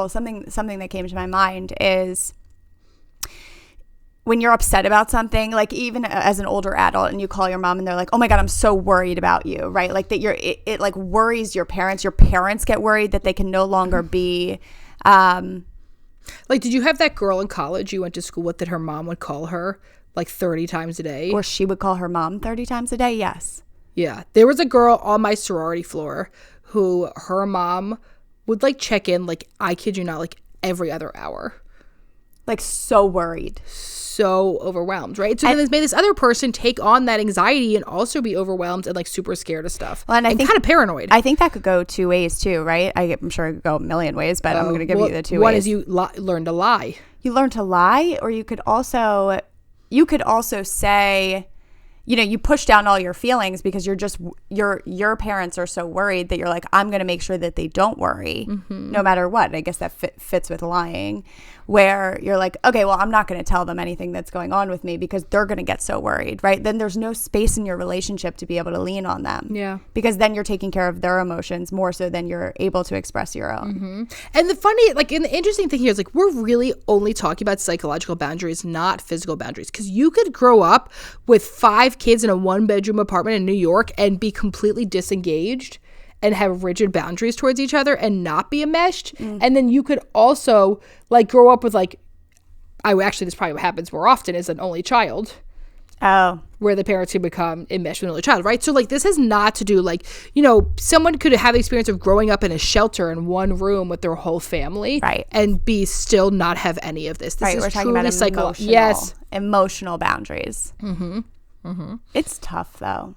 something that came to my mind is when you're upset about something, like even as an older adult and you call your mom and they're like, oh my God, I'm so worried about you, right? Like that it like worries your parents. Your parents get worried that they can no longer be. Like, did you have that girl in college you went to school with that her mom would call her like 30 times a day? Or she would call her mom 30 times a day? Yes. Yeah. There was a girl on my sorority floor who her mom would like check in, like, I kid you not, like every other hour. Like so worried. So overwhelmed, right? So then this made this other person take on that anxiety and also be overwhelmed and like super scared of stuff. Well, and I think kind of paranoid. I think that could go two ways too, right? I'm sure it could go a million ways, but I'm going to give you the two ways. One is you learn to lie. You learn to lie, or you could also say, you know, you push down all your feelings because your parents are so worried that you're like, I'm going to make sure that they don't worry no matter what. I guess that fits with lying, where you're like, okay, well, I'm not going to tell them anything that's going on with me because they're going to get so worried, right? Then there's no space in your relationship to be able to lean on them. Yeah. Because then you're taking care of their emotions more so than you're able to express your own. Mm-hmm. And the funny, like, and the interesting thing here is like, we're really only talking about psychological boundaries, not physical boundaries. Because you could grow up with 5 kids in a 1-bedroom apartment in New York and be completely disengaged and have rigid boundaries towards each other and not be enmeshed. And then you could also like grow up with like, this probably what happens more often is an only child. Oh. Where the parents can become enmeshed with an only child, right? So like this has not to do like, you know, someone could have the experience of growing up in a shelter in one room with their whole family. Right. And be still not have any of this. This is we're talking about emotional boundaries. It's tough though.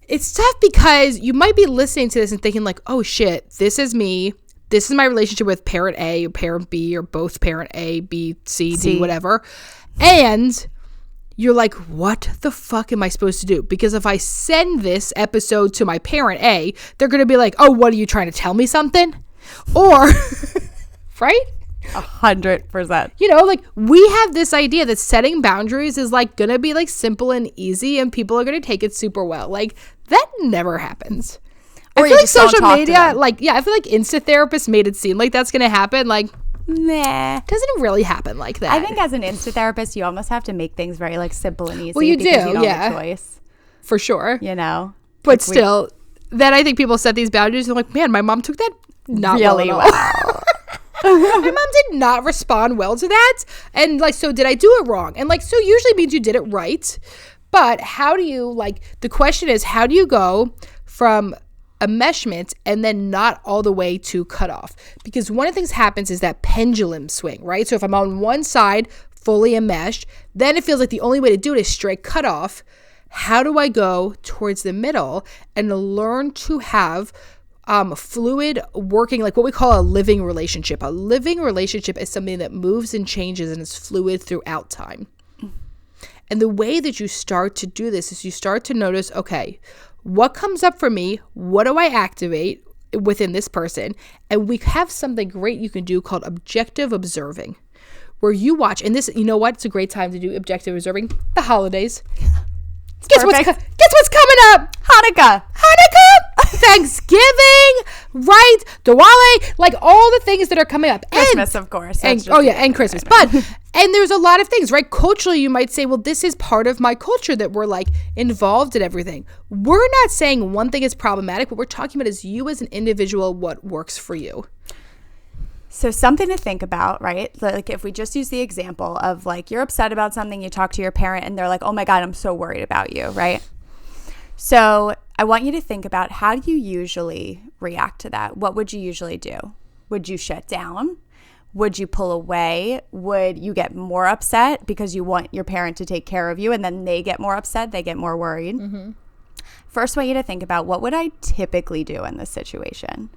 It's tough because you might be listening to this and thinking like, oh shit, this is me. This is my relationship with parent A or parent B or both parent A, B, C, D, whatever. And you're like, what the fuck am I supposed to do? Because if I send this episode to my parent A, they're going to be like, oh, what are you trying to tell me something? Or, right? 100%. You know, like we have this idea that setting boundaries is like gonna be like simple and easy and people are gonna take it super well. Like that never happens. Or I feel like social media, like, yeah, I feel like Insta therapists made it seem like that's gonna happen. Like, nah, doesn't really happen like that. I think as an Insta therapist, you almost have to make things very like simple and easy. Well, you do, you don't have a choice, for sure. You know, but like still, then I think people set these boundaries and like, man, my mom took that not really well. My mom did not respond well to that. And like, so did I do it wrong? And like, so usually means you did it right. But how do you, like, the question is, how do you go from enmeshment and then not all the way to cutoff? Because one of the things happens is that pendulum swing, right? So if I'm on one side, fully enmeshed, then it feels like the only way to do it is straight cutoff. How do I go towards the middle and learn to have fluid working, like what we call a living relationship? A living relationship is something that moves and changes and is fluid throughout time. And the way that you start to do this is you start to notice, okay, what comes up for me? What do I activate within this person? And we have something great you can do called objective observing, where you watch, and this, you know what? It's a great time to do objective observing. The holidays. Guess what's coming up? Hanukkah. Thanksgiving, right? Diwali, like all the things that are coming up. Christmas, of course. And Christmas. But, and there's a lot of things, right? Culturally, you might say, well, this is part of my culture that we're like involved in everything. We're not saying one thing is problematic. What we're talking about is you as an individual, what works for you. So something to think about, right? Like if we just use the example of like you're upset about something, you talk to your parent and they're like, oh my God, I'm so worried about you, right? So I want you to think about, how do you usually react to that? What would you usually do? Would you shut down? Would you pull away? Would you get more upset because you want your parent to take care of you and then they get more upset, they get more worried? Mm-hmm. First, I want you to think about, what would I typically do in this situation?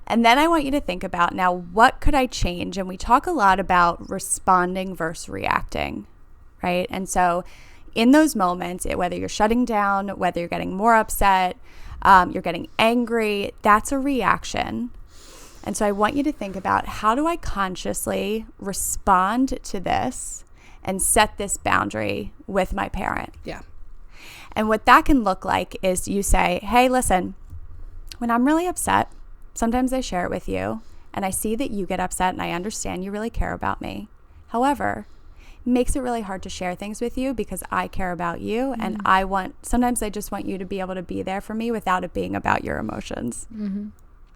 And then I want you to think about, now, what could I change? And we talk a lot about responding versus reacting, right? And so in those moments, whether you're shutting down, whether you're getting more upset, you're getting angry, that's a reaction. And so I want you to think about, how do I consciously respond to this and set this boundary with my parent? Yeah. And what that can look like is you say, hey, listen, when I'm really upset, sometimes I share it with you, and I see that you get upset, and I understand you really care about me. However, it makes it really hard to share things with you because I care about you, and sometimes I just want you to be able to be there for me without it being about your emotions. Mm-hmm.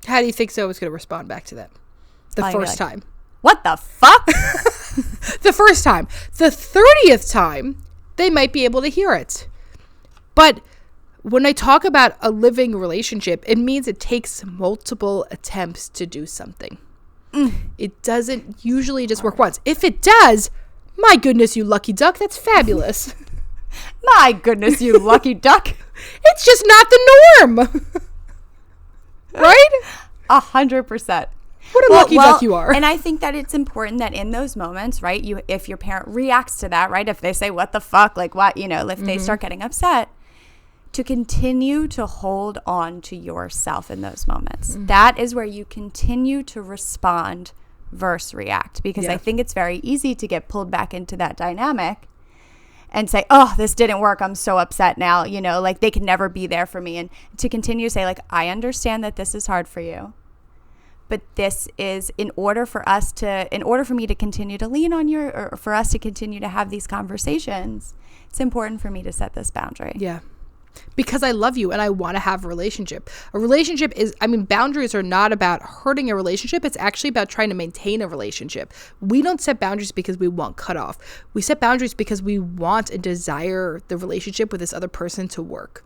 How do you think Zoe was going to respond back to that? The first time. What the fuck? The first time. The 30th time, they might be able to hear it. But when I talk about a living relationship, it means it takes multiple attempts to do something. It doesn't usually just work once. If it does, my goodness, you lucky duck, that's fabulous. My goodness, you lucky duck. It's just not the norm. Right? 100%. What a lucky duck you are. And I think that it's important that in those moments, right, if your parent reacts to that, right, if they say, what the fuck, like what, if they start getting upset, to continue to hold on to yourself in those moments. That is where you continue to respond versus react, because I think it's very easy to get pulled back into that dynamic and say, oh, this didn't work, I'm so upset now, like they can never be there for me. And to continue to say, like, I understand that this is hard for you, but this is in order for me to continue to lean on you, or for us to continue to have these conversations, it's important for me to set this boundary. Yeah. Because I love you and I want to have a relationship. A relationship boundaries are not about hurting a relationship. It's actually about trying to maintain a relationship. We don't set boundaries because we want cut off. We set boundaries because we want and desire the relationship with this other person to work.